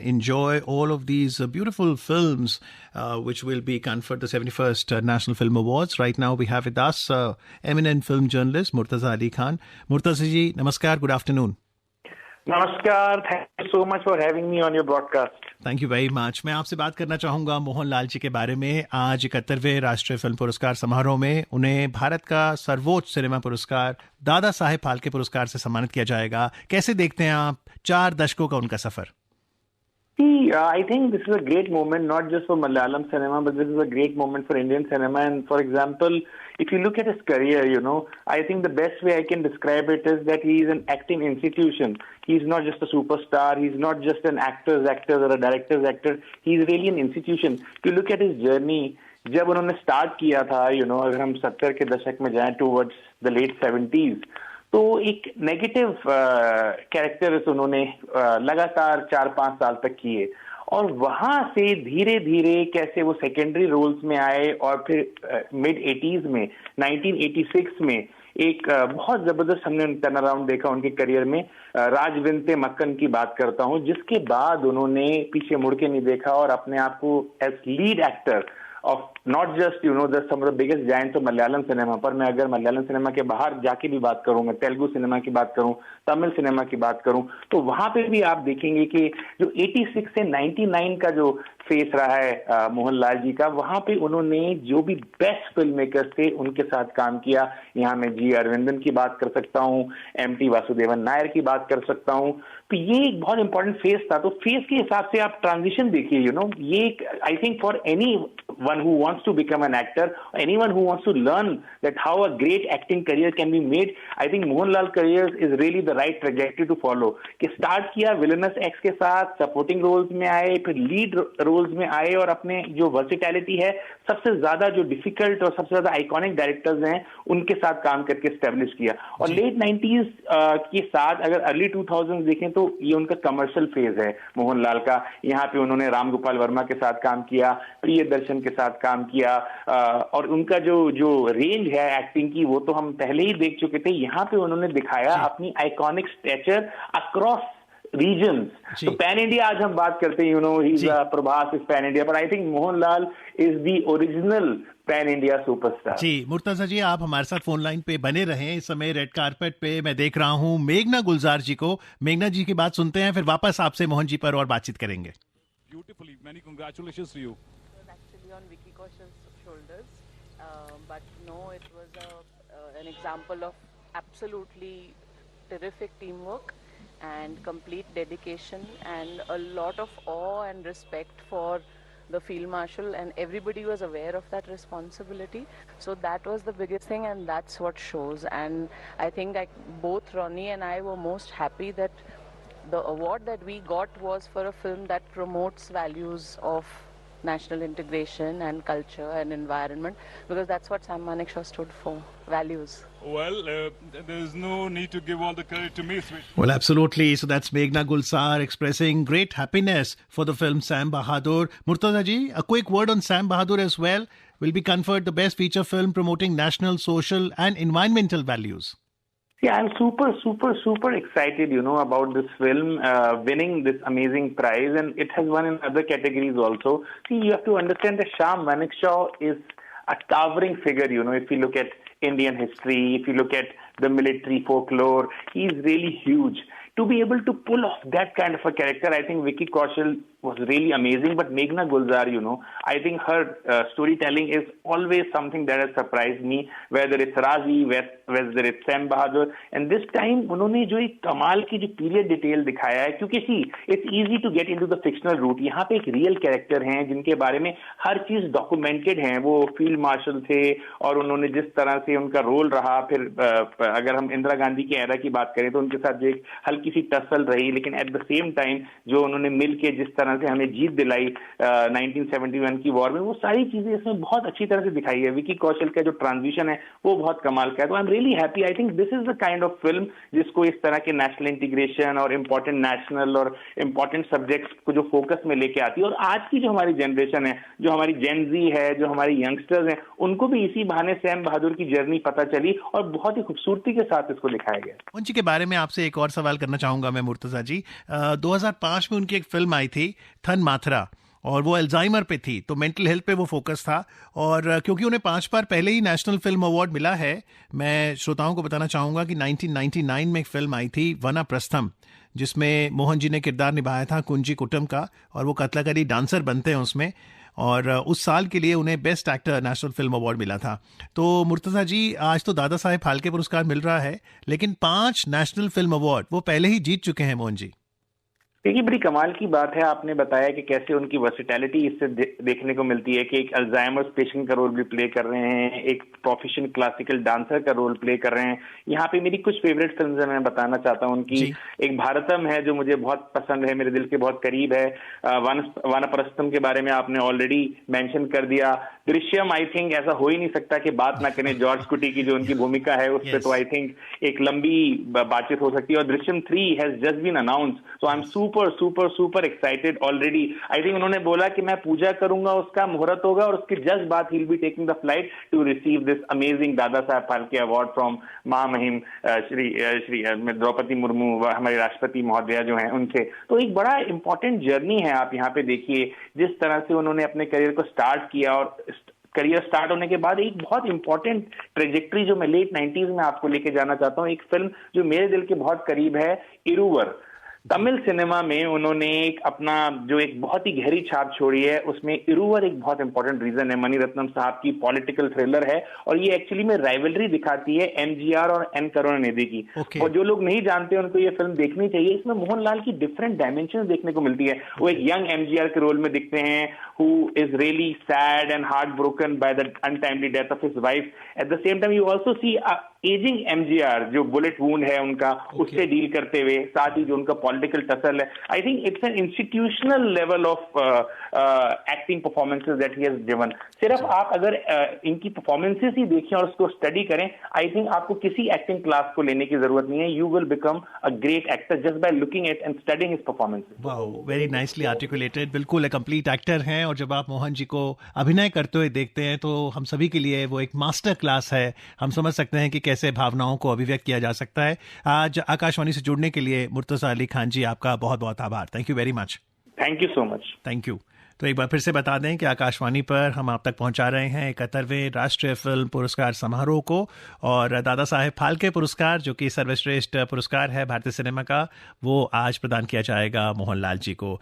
enjoy all of these beautiful films which will be conferred the 71st National Film Awards. Right now we have with us eminent film journalist Murtaza Ali Khan. Murtaza ji, namaskar, good afternoon. नमस्कार, thank you so much for having me on your broadcast. Thank you very much. मैं आपसे बात करना चाहूंगा मोहनलाल जी के बारे में. आज 71वें राष्ट्रीय फिल्म पुरस्कार समारोह में उन्हें भारत का सर्वोच्च सिनेमा पुरस्कार दादा साहेब फाल्के पुरस्कार से सम्मानित किया जाएगा. कैसे देखते हैं आप 4 दशकों का उनका सफर? I think this is a great moment, not just for Malayalam cinema, but this is a great moment for Indian cinema. And for example, if you look at his career, I think the best way I can describe it is that he is an acting institution. He's not just a superstar. He's not just an actor's actor or a director's actor. He's really an institution. If you look at his journey, जब उन्होंने start किया था, अगर हम 70 के दशक में जाएं towards the late 70s, तो एक नेगेटिव कैरेक्टर्स उन्होंने लगातार 4-5 साल तक किए और वहां से धीरे धीरे कैसे वो सेकेंडरी रोल्स में आए और फिर मिड 80s में 1986 में एक बहुत जबरदस्त हमने टर्न अराउंड देखा उनके करियर में. राजविंते मक्कन की बात करता हूं, जिसके बाद उन्होंने पीछे मुड़ के नहीं देखा और अपने आप को as lead actor of not just the some of the biggest giants of Malayalam cinema, पर मैं अगर मलयालम सिनेमा के बाहर जाके भी बात करूंगा, तेलुगु सिनेमा की बात करूं, तमिल सिनेमा की बात करूं, तो वहां पे भी आप देखेंगे कि जो 86 से 99 का जो फेस रहा है मोहनलाल जी का, वहां पे उन्होंने जो भी बेस्ट फिल्म मेकर्स थे उनके साथ काम किया. यहाँ मैं जी अरविंदन की बात कर सकता हूँ, एम.टी. वासुदेवन नायर की बात कर सकता हूँ. तो ये एक बहुत इंपॉर्टेंट फेस था. तो फेस के हिसाब से आप ट्रांजिशन देखिए, ये I think for any one who wants to become an actor, anyone who wants to learn that how a great acting career can be made, I think Mohanlal career is really the right trajectory to follow. कि start किया villainous X के साथ, supporting roles में आए, फिर lead roles में आए और अपने जो versatility है, सबसे ज्यादा जो difficult और सबसे ज्यादा iconic directors हैं उनके साथ काम करके establish किया. और late 90s के साथ अगर early 2000s देखें तो ये उनका commercial phase है मोहनलाल का. यहाँ पे उन्होंने राम गोपाल वर्मा के साथ काम किया, प्रियदर्शन के साथ काम किया और उनका जो रेंज है एक्टिंग की वो तो हम पहले ही देख चुके थे. यहाँ पे उन्होंने दिखाया अपनी आइकॉनिक स्टेचर अक्रॉस रीजन्स. तो पैन इंडिया आज हम बात करते हैं, Prabhas is pan India, but I think Mohanlal is the original pan India superstar. जी मुर्तजा जी, आप हमारे साथ फोन लाइन पे बने रहें. इस समय रेड कारपेट पे मैं देख रहा हूँ मेघना गुलजार जी को. मेघना जी की बात सुनते हैं, फिर वापस आपसे मोहन जी पर और बातचीत करेंगे. Beautifully, many congratulations to you. On Vicky Kaushal's shoulders, but no, it was an example of absolutely terrific teamwork and complete dedication and a lot of awe and respect for the Field Marshal, and everybody was aware of that responsibility. So that was the biggest thing, and that's what shows. And I think both Ronnie and I were most happy that the award that we got was for a film that promotes values of national integration and culture and environment, because that's what Sam Manekshaw stood for, values. Well, there's no need to give all the credit to me. Well, absolutely. So that's Meghna Gulzar expressing great happiness for the film Sam Bahadur. Murtaza ji, a quick word on Sam Bahadur as well. Will be conferred the best feature film promoting national, social and environmental values. Yeah, I'm super excited, about this film winning this amazing prize, and it has won in other categories also. See, you have to understand that Sam Manekshaw is a towering figure, if you look at Indian history, if you look at the military folklore, he's really huge. To be able to pull off that kind of a character, I think Vicky Kaushal was really amazing. But Meghna Gulzar, I think her storytelling is always something that has surprised me, whether it's Razi, whether it's Sam Bahadur. And this time, उन्होंने जो एक कमाल की जो period detail दिखाया है, क्योंकि see, it's easy to get into the fictional route. यहाँ पे एक real character हैं जिनके बारे में हर चीज documented है. वो फील्ड मार्शल थे और उन्होंने जिस तरह से उनका रोल रहा, फिर अगर हम इंदिरा गांधी की एरा की बात करें तो उनके साथ जो एक हल्की सी टसल रही, लेकिन एट द सेम टाइम जो उन्होंने मिल के जिस तरह तरह से हमें जीत दिलाई 1971 की वॉर में, वो सारी चीजें इसमें बहुत अच्छी तरह से दिखाई है। विकी कौशल का जो ट्रांजिशन है वो बहुत कमाल का है। तो I am really happy. I think this is the kind of film जिसको इस तरह के नेशनल इंटीग्रेशन और इम्पोर्टेंट नेशनल और इम्पोर्टेंट सब्जेक्ट्स को जो फोकस में लेके आती है, और आज की जो हमारी जनरेशन है, जो हमारी जेनजी है, जो हमारी यंगस्टर्स हैं, उनको भी इसी बहाने सैम बहादुर की जर्नी पता चली और बहुत ही खूबसूरती के साथ इसको दिखाया गया। उनकी के बारे में आपसे एक और सवाल करना चाहूंगा मैं मुर्तजा जी। 2005 में उनकी एक फिल्म आई थी थन माथरा, और वो अल्जाइमर पे थी, तो मेंटल हेल्थ पे वो फोकस था। और क्योंकि उन्हें 5 बार पहले ही नेशनल फिल्म अवार्ड मिला है, मैं श्रोताओं को बताना चाहूंगा कि 1999 में एक फिल्म आई थी वनाप्रस्थम, जिसमें मोहन जी ने किरदार निभाया था कुंजी कुटुम का, और वो कथकली डांसर बनते हैं उसमें, और उस साल के लिए उन्हें best actor national film award मिला था। तो मुर्तजा जी, आज तो दादा साहेब फाल्के पुरस्कार मिल रहा है, लेकिन 5 नेशनल फिल्म अवार्ड वो पहले ही जीत चुके हैं मोहन जी। देखिए, बड़ी कमाल की बात है, आपने बताया कि कैसे उनकी वर्सिटैलिटी इससे देखने को मिलती है कि एक अल्जाइमर्स पेशेंट का रोल भी प्ले कर रहे हैं, एक प्रोफेशनल क्लासिकल डांसर का रोल प्ले कर रहे हैं। यहाँ पे मेरी कुछ फेवरेट फिल्म्स हैं, मैं बताना चाहता हूँ उनकी। एक भारतम है जो मुझे बहुत पसंद है, मेरे दिल के बहुत करीब है। वानप्रस्थम के बारे में आपने ऑलरेडी मेंशन कर दिया। दृश्यम, आई थिंक ऐसा हो ही नहीं सकता कि बात ना करें जॉर्ज कुटी की जो उनकी भूमिका है उस पर, तो आई थिंक एक लंबी बातचीत हो सकती है। और Drishyam 3 has just been announce, so I am super excited already. I think उन्होंने बोला कि मैं पूजा करूंगा, उसका मुहूर्त होगा और उसके जस्ट बाद ही will be taking the flight to receive this amazing Dadasaheb Phalke award from महामहिम श्री द्रौपदी मुर्मू, हमारे राष्ट्रपति महोदया जो हैं उनसे। तो एक बड़ा इंपॉर्टेंट जर्नी है। आप यहाँ पे देखिए जिस तरह से उन्होंने अपने करियर को स्टार्ट किया, और करियर स्टार्ट होने के बाद एक बहुत इंपॉर्टेंट ट्रेजेक्ट्री जो मैं लेट 90s में आपको लेके जाना चाहता हूँ। एक फिल्म जो मेरे दिल के बहुत करीब है, इरुवर। तमिल सिनेमा में उन्होंने एक अपना जो एक बहुत ही गहरी छाप छोड़ी है, उसमें इरुवर एक बहुत इंपॉर्टेंट रीजन है। मणिरत्नम साहब की पॉलिटिकल थ्रिलर है, और ये एक्चुअली में राइवलरी दिखाती है एमजीआर और एन करुणानिधि की। और जो लोग नहीं जानते उनको ये फिल्म देखनी चाहिए। इसमें मोहनलाल की डिफरेंट डायमेंशन देखने को मिलती है। वो एक यंग एमजीआर के रोल में दिखते हैं, who is really sad and heartbroken by the untimely death of his wife. At the same time, you also see ageing MGR जो बुलेट वूंड है उनका, उससे डील करते हुए, साथ ही जो उनका पॉलिटिकल टसल है। I think it's an institutional level of acting performances that he has given. सिर्फ आप अगर इनकी परफॉर्मेंसेस ही देखें और उसको स्टडी करें, आई थिंक आपको किसी एक्टिंग क्लास को लेने की जरूरत नहीं है। You will become a great actor just by looking at and studying his performances. Wow, very nicely articulated. बिल्कुल एक कंप्लीट एक्टर हैं, और जब आप मोहन जी को अभिनय करते हुए देखते हैं तो हम सभी के लिए वो एक मास्टर क्लास है। हम समझ सकते हैं कि कैसे भावनाओं को अभिव्यक्त किया जा सकता है। आज आकाशवाणी से जुड़ने के लिए मुर्तजा अली खान जी, आपका बहुत बहुत आभार। Thank you very much. Thank you so much. Thank you. तो एक बार फिर से बता दें कि आकाशवाणी पर हम आप तक पहुंचा रहे हैं 71वें राष्ट्रीय फिल्म पुरस्कार समारोह को, और दादा साहेब फाल्के पुरस्कार जो कि सर्वश्रेष्ठ पुरस्कार है भारतीय सिनेमा का, वो आज प्रदान किया जाएगा मोहनलाल जी को।